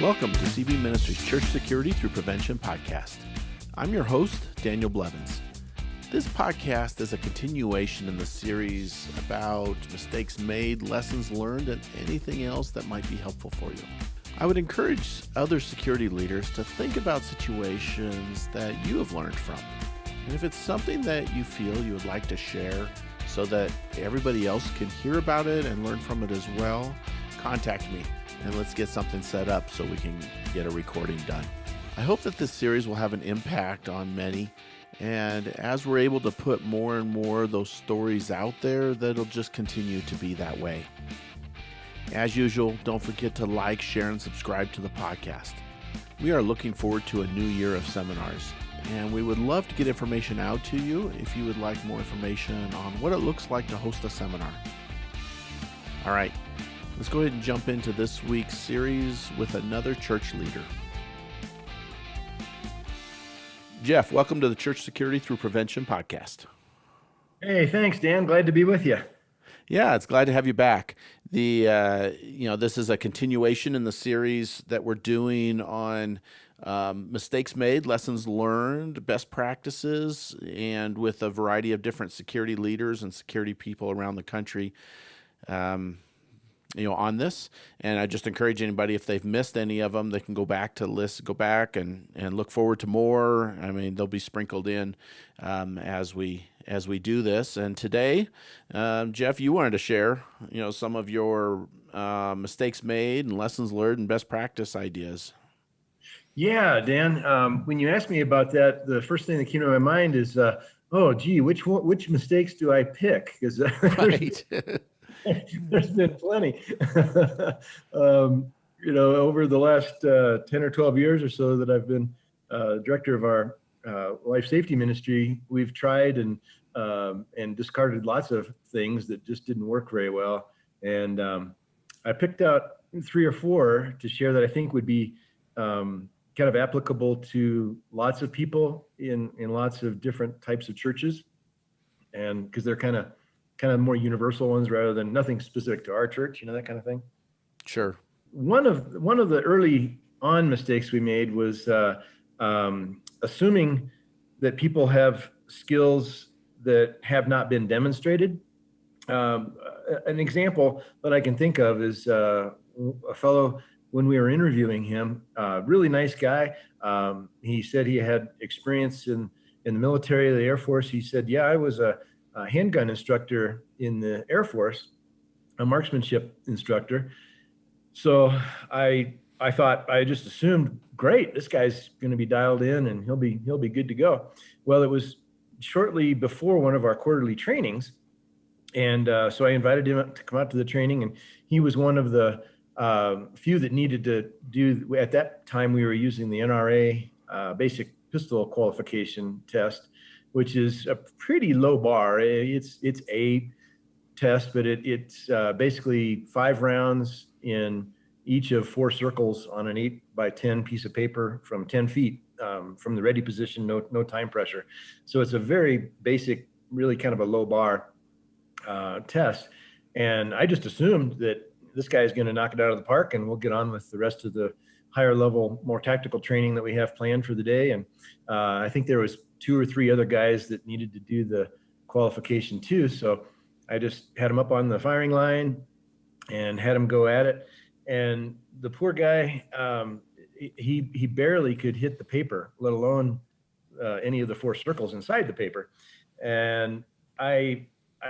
Welcome to CV Ministries Church Security Through Prevention podcast. I'm your host, Daniel Blevins. This podcast is a continuation in the series about mistakes made, lessons learned, and anything else that might be helpful for you. I would encourage other security leaders to think about situations that you have learned from. And if it's something that you feel you would like to share so that everybody else can hear about it and learn from it as well, contact me and let's get something set up so we can get a recording done. I hope that this series will have an impact on many, and as we're able to put more and more of those stories out there, that'll just continue to be that way. As usual, don't forget to like, share, and subscribe to the podcast. We are looking forward to a new year of seminars, and we would love to get information out to you if you would like more information on what it looks like to host a seminar. All right, let's go ahead and jump into this week's series with another church leader. Jeff, welcome to the Church Security Through Prevention podcast. Hey, thanks, Dan. Glad to be with you. Yeah, it's glad to have you back. This is a continuation in the series that we're doing on mistakes made, lessons learned, best practices, and with a variety of different security leaders and security people around the country. On this, and I just encourage anybody, if they've missed any of them, they can go back and look forward to more. I mean, they'll be sprinkled in as we do this. And today, Jeff, you wanted to share, some of your mistakes made and lessons learned and best practice ideas. Yeah, Dan. When you asked me about that, the first thing that came to my mind is, which mistakes do I pick? Because right. There's been plenty. Over the last 10 or 12 years or so that I've been director of our life safety ministry, we've tried and discarded lots of things that just didn't work very well. And I picked out 3 or 4 to share that I think would be kind of applicable to lots of people in lots of different types of churches. And because they're kind of more universal ones rather than nothing specific to our church, that kind of thing. Sure. One of the early on mistakes we made was assuming that people have skills that have not been demonstrated. An example that I can think of is a fellow, when we were interviewing him, really nice guy. He said he had experience in the military, the Air Force. He said, yeah, I was a handgun instructor in the Air Force, a marksmanship instructor. So I thought, I just assumed, great, this guy's going to be dialed in and he'll be good to go. Well, it was shortly before one of our quarterly trainings. And so I invited him to come out to the training, and he was one of the few that needed to do, at that time we were using the NRA basic pistol qualification test, which is a pretty low bar. It's a test, but it's basically 5 rounds in each of 4 circles on an 8x10 piece of paper from 10 feet from the ready position, no time pressure. So it's a very basic, really kind of a low bar test. And I just assumed that this guy is going to knock it out of the park, and we'll get on with the rest of the higher level, more tactical training that we have planned for the day. And I think there was 2 or 3 other guys that needed to do the qualification too. So I just had him up on the firing line and had him go at it. And the poor guy, he barely could hit the paper, let alone any of the 4 circles inside the paper. And I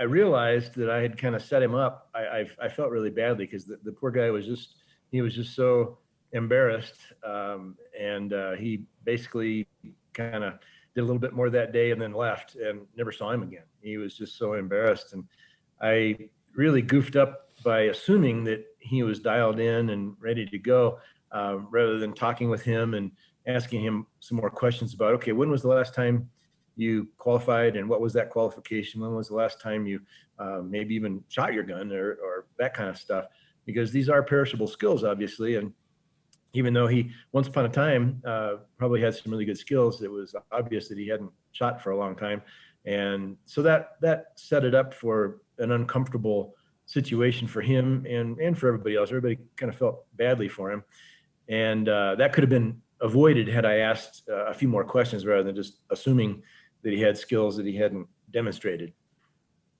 realized that I had kind of set him up. I felt really badly because the poor guy was just so embarrassed. And he basically kind of did a little bit more that day and then left and never saw him again. He was just so embarrassed. And I really goofed up by assuming that he was dialed in and ready to go, rather than talking with him and asking him some more questions about, okay, when was the last time you qualified and what was that qualification? When was the last time you maybe even shot your gun or that kind of stuff? Because these are perishable skills, obviously. And even though he, once upon a time, probably had some really good skills, it was obvious that he hadn't shot for a long time. And so that set it up for an uncomfortable situation for him and for everybody else. Everybody kind of felt badly for him. And that could have been avoided had I asked a few more questions rather than just assuming that he had skills that he hadn't demonstrated.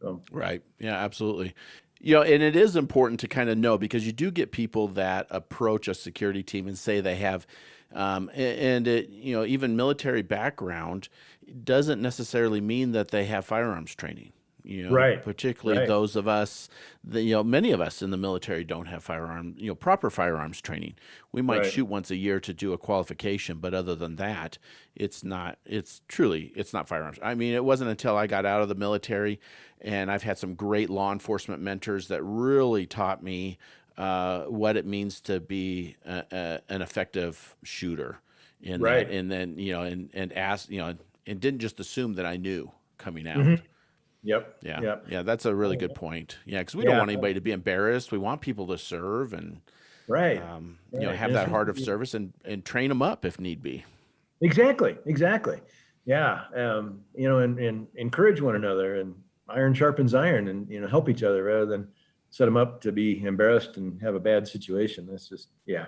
So. Right. Yeah, absolutely. And it is important to kind of know, because you do get people that approach a security team and say they have, and it, even military background doesn't necessarily mean that they have firearms training. Right. Particularly Right. those of us, many of us in the military don't have proper firearms training. We might Right. shoot once a year to do a qualification, but other than that, it's not firearms. I mean, it wasn't until I got out of the military, and I've had some great law enforcement mentors that really taught me what it means to be an effective shooter in that, Right. and then, and ask, and didn't just assume that I knew coming Hmm. out. Yep. Yeah, Yep. yeah, that's a really good point. Yeah, because we don't Yeah. want anybody to be embarrassed. We want people to serve and, Right. Right. have And that heart of service, and train them up if need be. exactly. Exactly. Yeah. And encourage one another, and iron sharpens iron, and, help each other rather than set them up to be embarrassed and have a bad situation. That's just, yeah.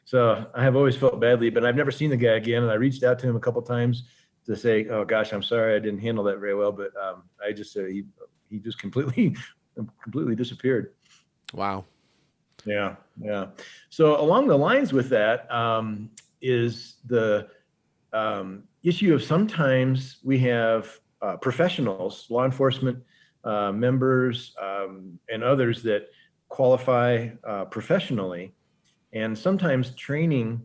So I have always felt badly, but I've never seen the guy again. And I reached out to him a couple of times to say, "Oh gosh, I'm sorry, I didn't handle that very well." But I just said he just completely disappeared. Wow. Yeah, yeah. So along the lines with that is the issue of sometimes we have professionals, law enforcement members, and others that qualify professionally, and sometimes training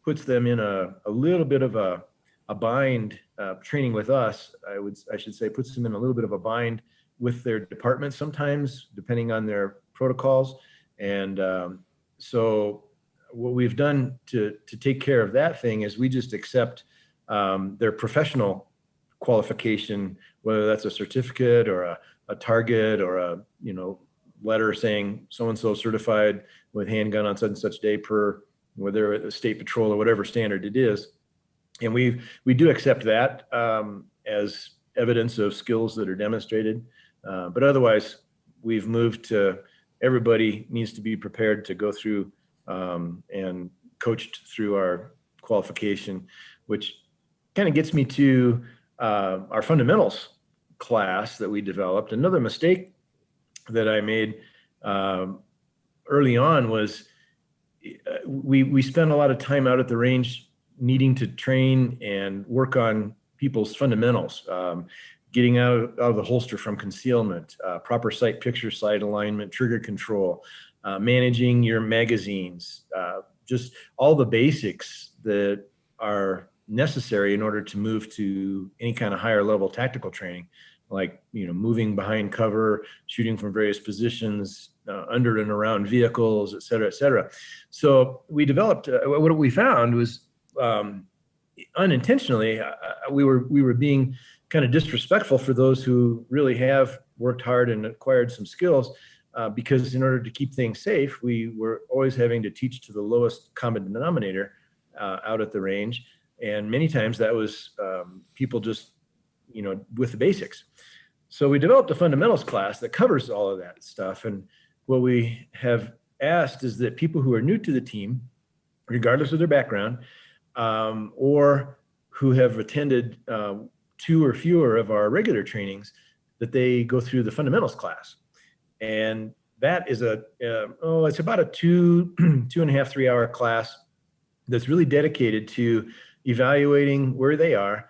puts them in a little bit of a bind. Training with us, I should say, puts them in a little bit of a bind with their department sometimes, depending on their protocols. And so what we've done to take care of that thing is we just accept their professional qualification, whether that's a certificate or a target or a letter saying so and so certified with handgun on such and such day per, whether a state patrol or whatever standard it is. And we do accept that as evidence of skills that are demonstrated. But otherwise, we've moved to everybody needs to be prepared to go through and coached through our qualification, which kind of gets me to our fundamentals class that we developed. Another mistake that I made early on was we spent a lot of time out at the range needing to train and work on people's fundamentals, getting out of the holster from concealment, proper sight picture sight alignment, trigger control, managing your magazines, just all the basics that are necessary in order to move to any kind of higher level tactical training, like moving behind cover, shooting from various positions, under and around vehicles, et cetera, et cetera. So we developed what we found was unintentionally we were being kind of disrespectful for those who really have worked hard and acquired some skills, because in order to keep things safe, we were always having to teach to the lowest common denominator out at the range. And many times that was people just, with the basics. So we developed a fundamentals class that covers all of that stuff. And what we have asked is that people who are new to the team, regardless of their background, or who have attended 2 or fewer of our regular trainings, that they go through the fundamentals class. And that is it's about a 2.5, 3 hour class that's really dedicated to evaluating where they are,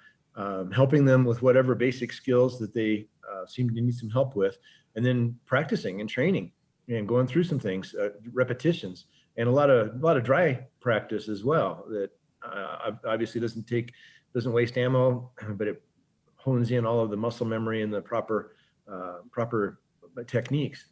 helping them with whatever basic skills that they seem to need some help with, and then practicing and training and going through some things, repetitions, and a lot of dry practice as well. That obviously doesn't waste ammo, but it hones in all of the muscle memory and the proper techniques.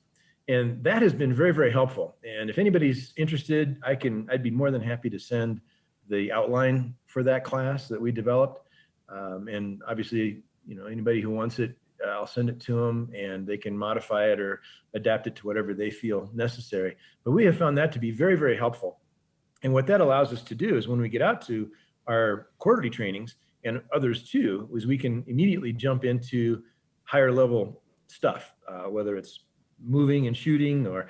And that has been very, very helpful. And if anybody's interested, I'd be more than happy to send the outline for that class that we developed. And obviously, anybody who wants it, I'll send it to them and they can modify it or adapt it to whatever they feel necessary. But we have found that to be very, very helpful. And what that allows us to do is when we get out to our quarterly trainings, and others too, is we can immediately jump into higher level stuff, whether it's moving and shooting, or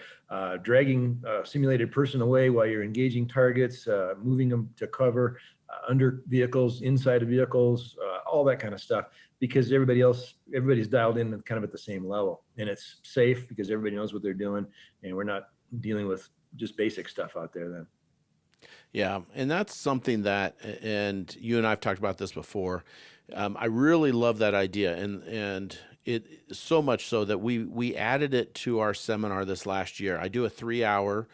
dragging a simulated person away while you're engaging targets, moving them to cover, under vehicles, inside of vehicles, all that kind of stuff, because everybody's dialed in kind of at the same level, and it's safe because everybody knows what they're doing, and we're not dealing with just basic stuff out there then. Yeah, and that's something that, and you and I have talked about this before. I really love that idea, and it so much so that we added it to our seminar this last year. I do a 3 hour.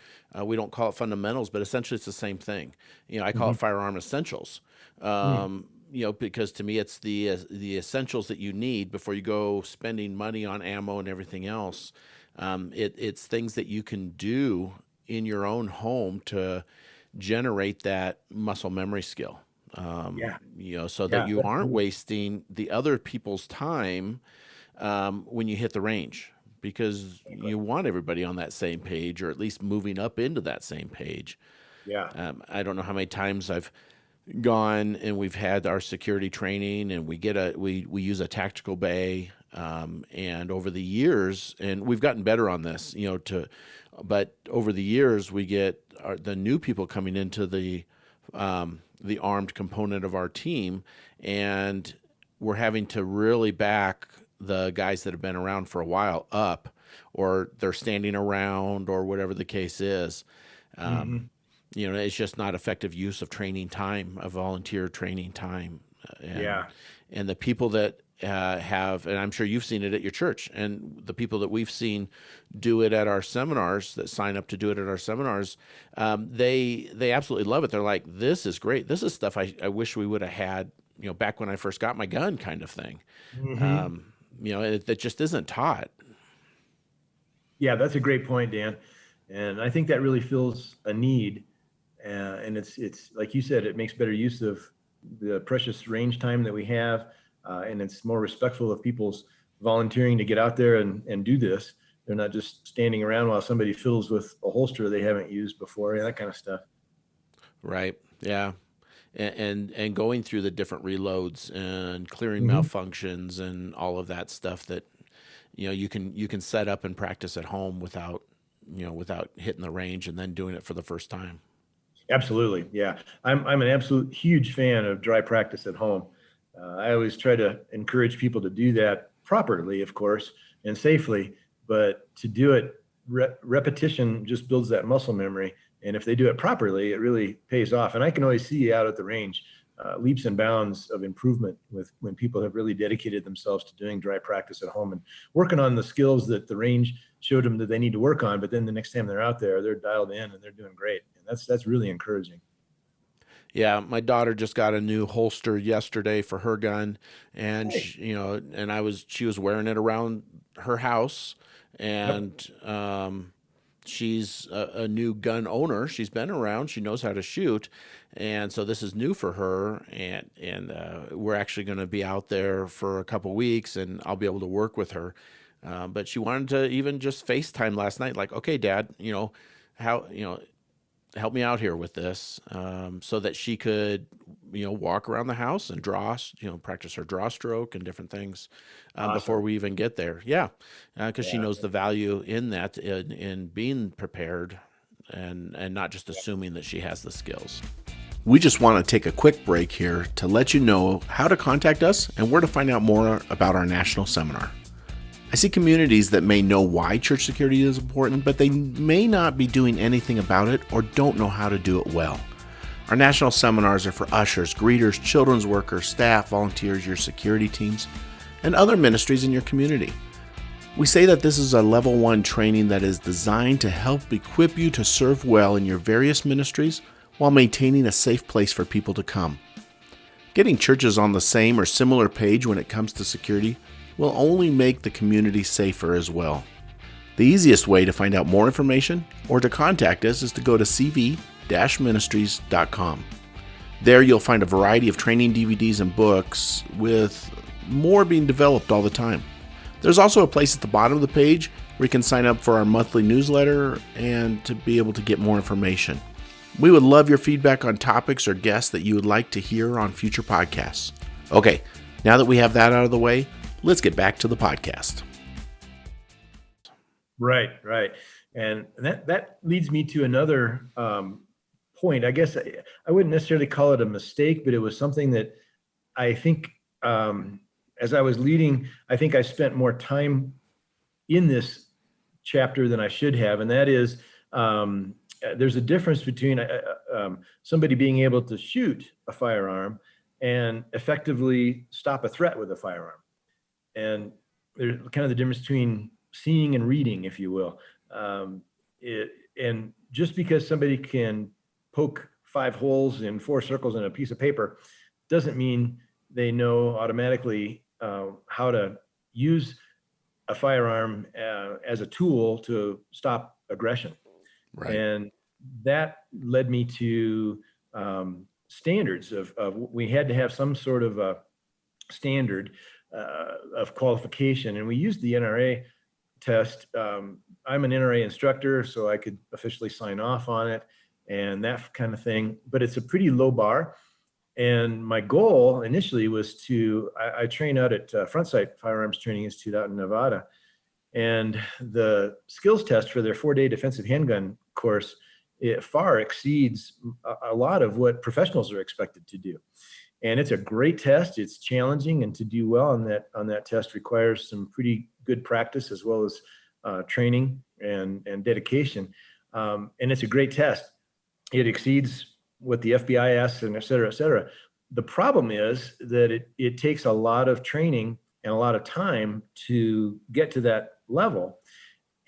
We don't call it fundamentals, but essentially it's the same thing. I call it Firearm Essentials. Because to me it's the essentials that you need before you go spending money on ammo and everything else. It's things that you can do in your own home to generate that muscle memory skill. So that you aren't wasting the other people's time when you hit the range, because you want everybody on that same page, or at least moving up into that same page. I don't know how many times I've gone and we've had our security training, and we use a tactical bay, and over the years, and we've gotten better on this, but over the years we get the new people coming into the armed component of our team, and we're having to really back the guys that have been around for a while up, or they're standing around, or whatever the case is. It's just not effective use of training time, of volunteer training time. And the people that have, and I'm sure you've seen it at your church, and the people that we've seen do it at our seminars, that sign up to do it at our seminars, they absolutely love it. They're like, this is great. This is stuff I wish we would have had, back when I first got my gun, kind of thing. That just isn't taught. Yeah, that's a great point, Dan. And I think that really fills a need. And it's like you said, it makes better use of the precious range time that we have. And it's more respectful of people's volunteering to get out there and do this. They're not just standing around while somebody fiddles with a holster they haven't used before, that kind of stuff. Right. Yeah. And going through the different reloads and clearing malfunctions and all of that stuff that, you can set up and practice at home without hitting the range and then doing it for the first time. Absolutely. Yeah. I'm an absolute huge fan of dry practice at home. I always try to encourage people to do that properly, of course, and safely, but to do it, repetition just builds that muscle memory. And if they do it properly, it really pays off. And I can always see out at the range leaps and bounds of improvement when people have really dedicated themselves to doing dry practice at home and working on the skills that the range showed them that they need to work on. But then the next time they're out there, they're dialed in and they're doing great. And that's really encouraging. Yeah, my daughter just got a new holster yesterday for her gun, and she was wearing it around her house, and she's a new gun owner. She's been around. She knows how to shoot, and so this is new for her. And we're actually going to be out there for a couple weeks, and I'll be able to work with her. But she wanted to even just FaceTime last night, like, okay, Dad, help me out here with this, so that she could, walk around the house and draw, practice her draw stroke and different things before we even get there. Yeah, because she knows the value in that, in being prepared and not just assuming that she has the skills. We just want to take a quick break here to let you know how to contact us and where to find out more about our national seminar. I see communities that may know why church security is important, but they may not be doing anything about it or don't know how to do it well. Our national seminars are for ushers, greeters, children's workers, staff, volunteers, your security teams, and other ministries in your community. We say that this is a level 1 training that is designed to help equip you to serve well in your various ministries while maintaining a safe place for people to come. Getting churches on the same or similar page when it comes to security will only make the community safer as well. The easiest way to find out more information or to contact us is to go to cv-ministries.com. There you'll find a variety of training DVDs and books, with more being developed all the time. There's also a place at the bottom of the page where you can sign up for our monthly newsletter and to be able to get more information. We would love your feedback on topics or guests that you would like to hear on future podcasts. Okay, now that we have that out of the way, let's get back to the podcast. Right. And that leads me to another point. I guess I wouldn't necessarily call it a mistake, but it was something that I think as I was leading, I think I spent more time in this chapter than I should have. And that is, there's a difference between somebody being able to shoot a firearm and effectively stop a threat with a firearm. And there's kind of the difference between seeing and reading, if you will. And just because somebody can poke 5 holes in 4 circles in a piece of paper doesn't mean they know automatically how to use a firearm as a tool to stop aggression. Right. And that led me to standards of we had to have some sort of a standard of qualification. And we used the NRA test. I'm an NRA instructor, so I could officially sign off on it and that kind of thing. But it's a pretty low bar. And my goal initially was I train out at Frontsight Firearms Training Institute out in Nevada. And the skills test for their 4-day defensive handgun course, it far exceeds a lot of what professionals are expected to do. And it's a great test. It's challenging, and to do well on that test requires some pretty good practice as well as training and dedication. And it's a great test. It exceeds what the FBI asks, and et cetera, et cetera. The problem is that it takes a lot of training and a lot of time to get to that level.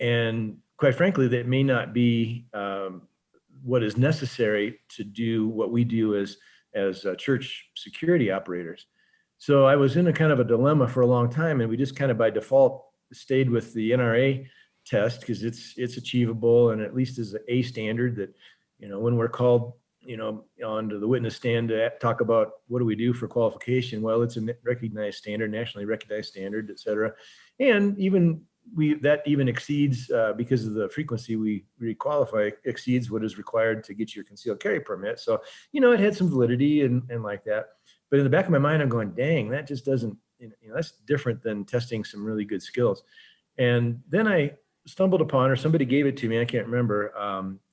And quite frankly, that may not be what is necessary to do what we do as church security operators. So I was in a kind of a dilemma for a long time, and we just kind of by default stayed with the NRA test because it's achievable, and at least is a standard that, when we're called, onto the witness stand to talk about what do we do for qualification, well, it's a recognized standard, nationally recognized standard, et cetera. And even that even exceeds, because of the frequency we requalify, exceeds what is required to get your concealed carry permit. So, it had some validity and like that. But in the back of my mind, I'm going, dang, that just doesn't, that's different than testing some really good skills. And then I stumbled upon, or somebody gave it to me, I can't remember.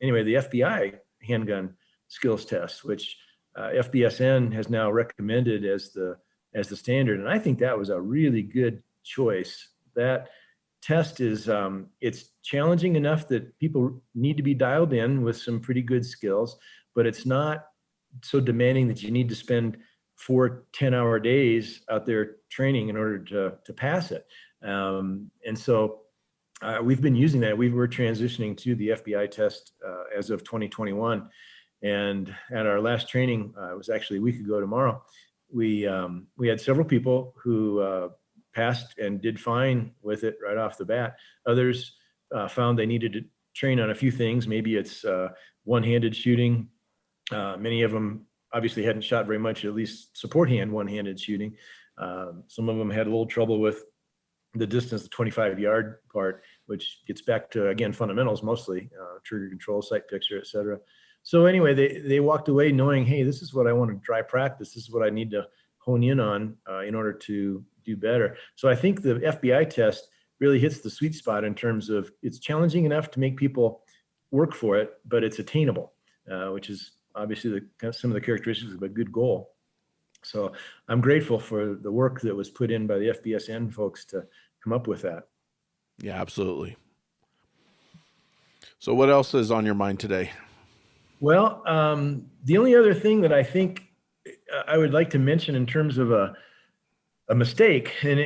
Anyway, the FBI handgun skills test, which FBSN has now recommended as the standard. And I think that was a really good choice. That test is, it's challenging enough that people need to be dialed in with some pretty good skills, but it's not so demanding that you need to spend 4 10-hour days out there training in order to pass it. And so we've been using that. We were transitioning to the FBI test as of 2021. And at our last training, it was actually a week ago tomorrow, we had several people who passed and did fine with it right off the bat. Others found they needed to train on a few things. Maybe it's one-handed shooting. Many of them obviously hadn't shot very much, at least support hand one-handed shooting. Some of them had a little trouble with the distance, the 25-yard part, which gets back to, again, fundamentals mostly, trigger control, sight picture, et cetera. So anyway, they walked away knowing, hey, this is what I want to try practice. This is what I need to hone in on in order to do better. So I think the FBI test really hits the sweet spot in terms of it's challenging enough to make people work for it, but it's attainable, which is obviously some of the characteristics of a good goal. So I'm grateful for the work that was put in by the FBSN folks to come up with that. Yeah, absolutely. So what else is on your mind today? Well, the only other thing that I think I would like to mention in terms of a mistake, and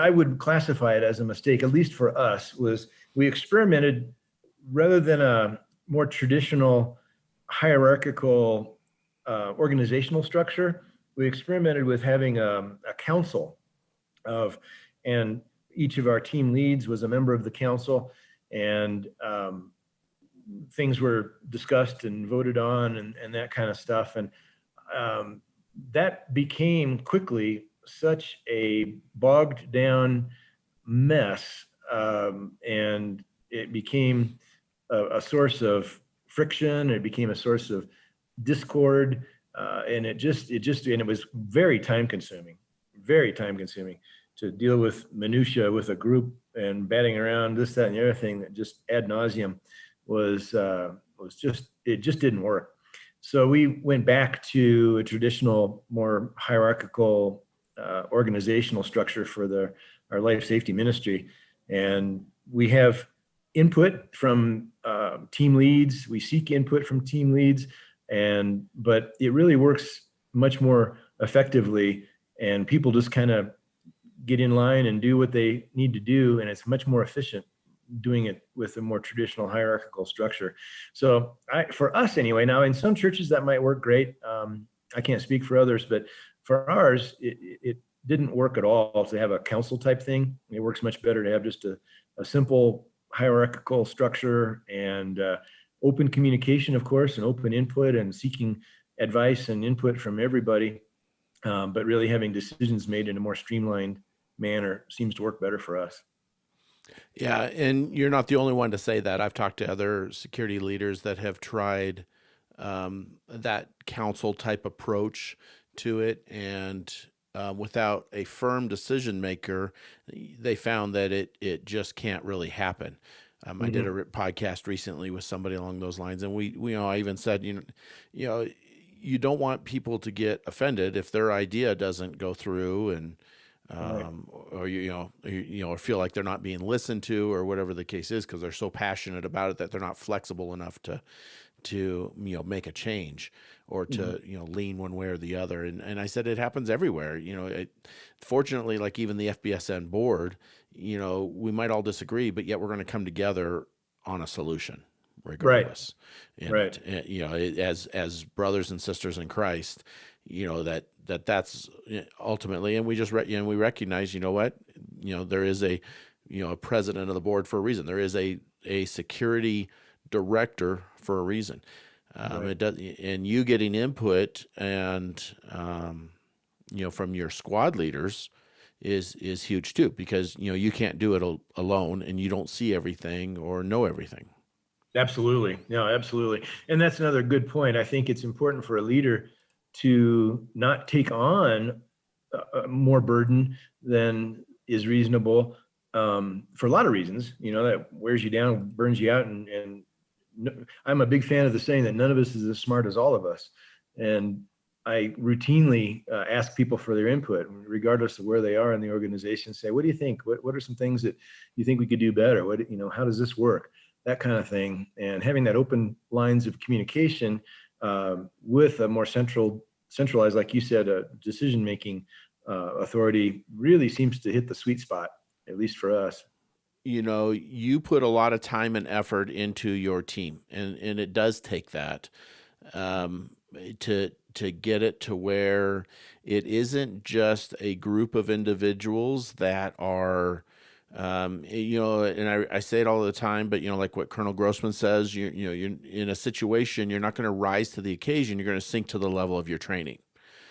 I would classify it as a mistake, at least for us, was we experimented rather than a more traditional hierarchical organizational structure. We experimented with having a council and each of our team leads was a member of the council, and things were discussed and voted on and that kind of stuff. And that became quickly such a bogged down mess. And it became a source of friction. It became a source of discord. And it was very time consuming. to deal with minutia with a group and batting around this, that, and the other thing that just ad nauseum was just, it just didn't work. So we went back to a traditional, more hierarchical organizational structure for our life safety ministry. And we have input from team leads. We seek input from team leads, but it really works much more effectively, and people just kind of get in line and do what they need to do, and it's much more efficient doing it with a more traditional hierarchical structure. So for us anyway, now in some churches that might work great. I can't speak for others, but for ours, it didn't work at all to have a council type thing. It works much better to have just a simple hierarchical structure and open communication, of course, and open input and seeking advice and input from everybody. But really having decisions made in a more streamlined manner seems to work better for us. Yeah, and you're not the only one to say that. I've talked to other security leaders that have tried that council type approach to it, and without a firm decision maker, they found that it just can't really happen. I did a podcast recently with somebody along those lines, and I even said, you don't want people to get offended if their idea doesn't go through, and or feel like they're not being listened to, or whatever the case is, because they're so passionate about it that they're not flexible enough to make a change or to lean one way or the other. And I said it happens everywhere. Fortunately, like even the FBSN board, we might all disagree, but yet we're going to come together on a solution regardless. Right. And as brothers and sisters in Christ, that's ultimately, and we just we recognize, there is a president of the board for a reason. There is a security director for a reason. It does, and you getting input and from your squad leaders is huge too, because you can't do it alone, and you don't see everything or know everything. Absolutely. No, absolutely. And that's another good point. I think it's important for a leader to not take on more burden than is reasonable for a lot of reasons, that wears you down, burns you out. And I'm a big fan of the saying that none of us is as smart as all of us. And I routinely ask people for their input, regardless of where they are in the organization. Say, what do you think? What are some things that you think we could do better? How does this work? That kind of thing. And having that open lines of communication with a more centralized, like you said, decision-making authority really seems to hit the sweet spot, at least for us. You put a lot of time and effort into your team, and it does take that to get it to where it isn't just a group of individuals that are and I say it all the time, but like what Colonel Grossman says, you're in a situation, you're not going to rise to the occasion, you're going to sink to the level of your training.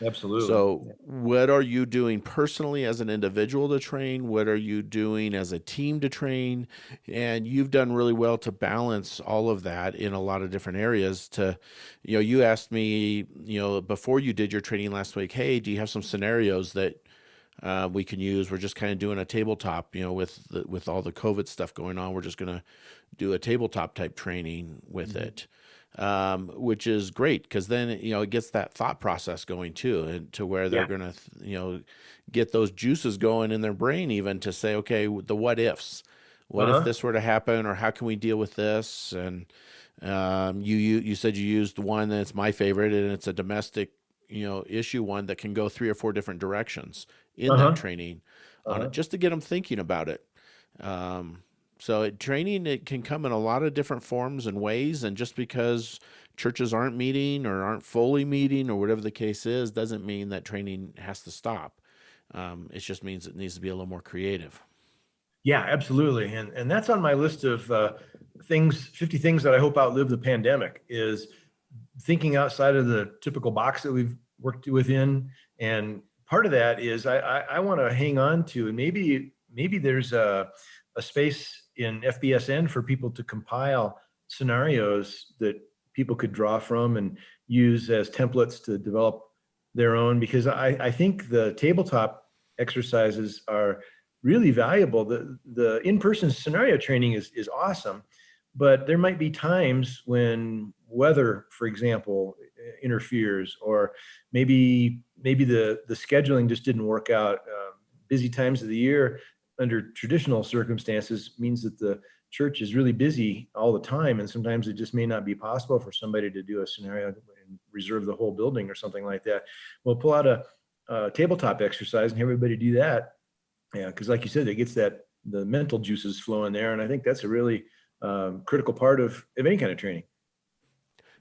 Absolutely. So what are you doing personally as an individual to train? What are you doing as a team to train? And you've done really well to balance all of that in a lot of different areas. You asked me, before you did your training last week, hey, do you have some scenarios that we can use? We're just kind of doing a tabletop, with all the COVID stuff going on. We're just going to do a tabletop type training with it, which is great, because then it gets that thought process going too, and to where they're going to get those juices going in their brain, even to say, okay, the what ifs. What if this were to happen, or how can we deal with this? And you said you used one that's my favorite, and it's a domestic issue one that can go 3 or 4 different directions in that training on it, just to get them thinking about it. So training, it can come in a lot of different forms and ways, and just because churches aren't meeting or aren't fully meeting or whatever the case is, doesn't mean that training has to stop. It just means it needs to be a little more creative. Yeah, absolutely. And that's on my list of 50 things that I hope outlive the pandemic, is thinking outside of the typical box that we've worked within. And part of that is I want to hang on to, and maybe there's a space in FBSN for people to compile scenarios that people could draw from and use as templates to develop their own, because I think the tabletop exercises are really valuable. The in-person scenario training is awesome, but there might be times when weather, for example, interferes, or maybe the scheduling just didn't work out. Busy times of the year under traditional circumstances means that the church is really busy all the time, and sometimes it just may not be possible for somebody to do a scenario and reserve the whole building or something like that. We'll pull out a tabletop exercise and everybody do that. Yeah, because like you said, it gets the mental juices flowing there, and I think that's a really critical part of any kind of training.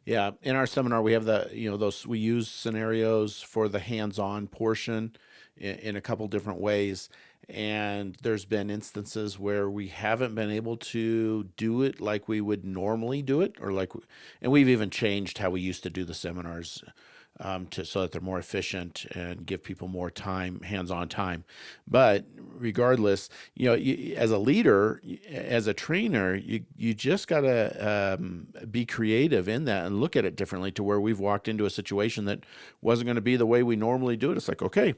Yeah, in our seminar we have we use scenarios for the hands-on portion in a couple different ways, and there's been instances where we haven't been able to do it like we would normally do it, and we've even changed how we used to do the seminars so that they're more efficient and give people more time, hands-on time. But regardless, as a leader, as a trainer, you just gotta be creative in that and look at it differently, to where we've walked into a situation that wasn't going to be the way we normally do it. It's like, okay,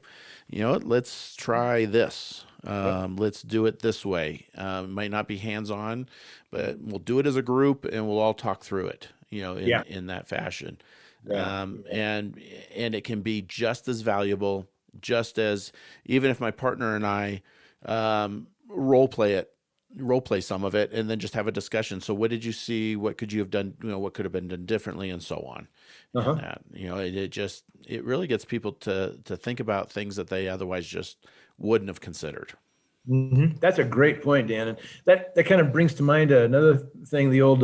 let's try this. Let's do it this way. It might not be hands-on, but we'll do it as a group and we'll all talk through it, in that fashion. And it can be just as valuable, just as, even if my partner and I role play some of it, and then just have a discussion. So what did you see? What could you have done? What could have been done differently, and so on. And that, it really gets people to think about things that they otherwise just wouldn't have considered. Mm-hmm. That's a great point, Dan. And that kind of brings to mind another thing, the old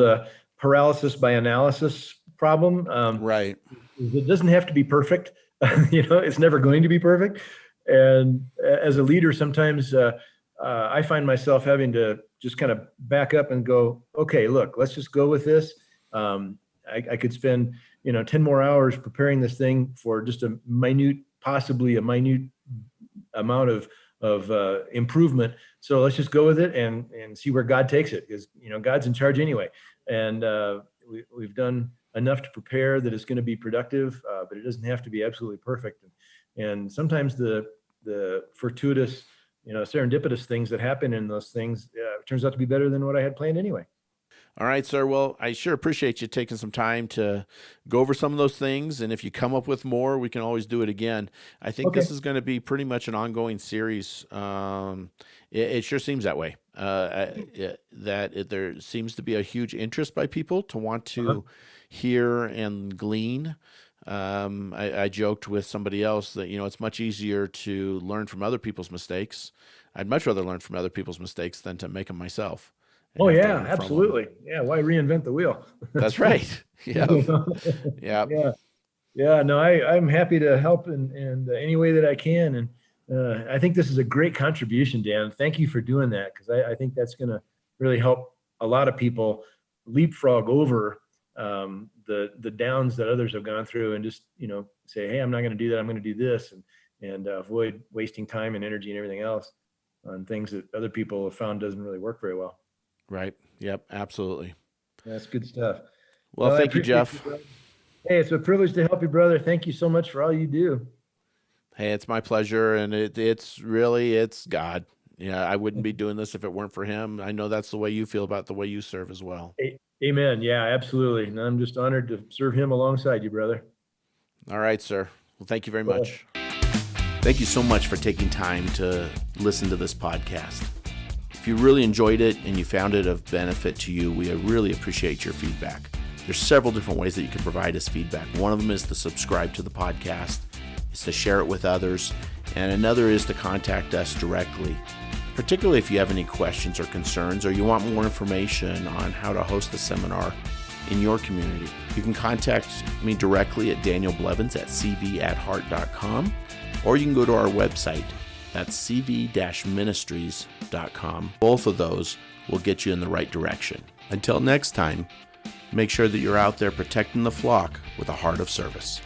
paralysis by analysis problem. Right. It doesn't have to be perfect. It's never going to be perfect. And as a leader, sometimes I find myself having to just kind of back up and go, okay, look, let's just go with this. I could spend, 10 more hours preparing this thing for just possibly a minute amount of improvement. So let's just go with it and see where God takes it, because, God's in charge anyway. And we've done enough to prepare that it's going to be productive, but it doesn't have to be absolutely perfect. And sometimes the fortuitous, serendipitous things that happen in those things turns out to be better than what I had planned anyway. All right, sir. Well, I sure appreciate you taking some time to go over some of those things. And if you come up with more, we can always do it again. I think This is going to be pretty much an ongoing series. It sure seems that way, there seems to be a huge interest by people to want to hear and glean. I joked with somebody else that, it's much easier to learn from other people's mistakes. I'd much rather learn from other people's mistakes than to make them myself. Oh yeah, absolutely. Yeah. Why reinvent the wheel? That's right. Yeah. Yeah. No, I'm happy to help in any way that I can. And I think this is a great contribution, Dan. Thank you for doing that, because I think that's going to really help a lot of people leapfrog over the downs that others have gone through, and just, say, hey, I'm not going to do that. I'm going to do this, and avoid wasting time and energy and everything else on things that other people have found doesn't really work very well. Right. Yep. Absolutely. That's good stuff. Well, thank you, Jeff. Hey, it's a privilege to help you, brother. Thank you so much for all you do. Hey, it's my pleasure. And it's God. Yeah. I wouldn't be doing this if it weren't for him. I know that's the way you feel about the way you serve as well. Amen. Yeah, absolutely. And I'm just honored to serve him alongside you, brother. All right, sir. Well, thank you very much. Thank you so much for taking time to listen to this podcast. If you really enjoyed it and you found it of benefit to you, we really appreciate your feedback. There's several different ways that you can provide us feedback. One of them is to subscribe to the podcast, is to share it with others, and another is to contact us directly, particularly if you have any questions or concerns, or you want more information on how to host a seminar in your community. You can contact me directly at danielblevins@cv@heart.com, or you can go to our website. That's cv-ministries.com. Both of those will get you in the right direction. Until next time, make sure that you're out there protecting the flock with a heart of service.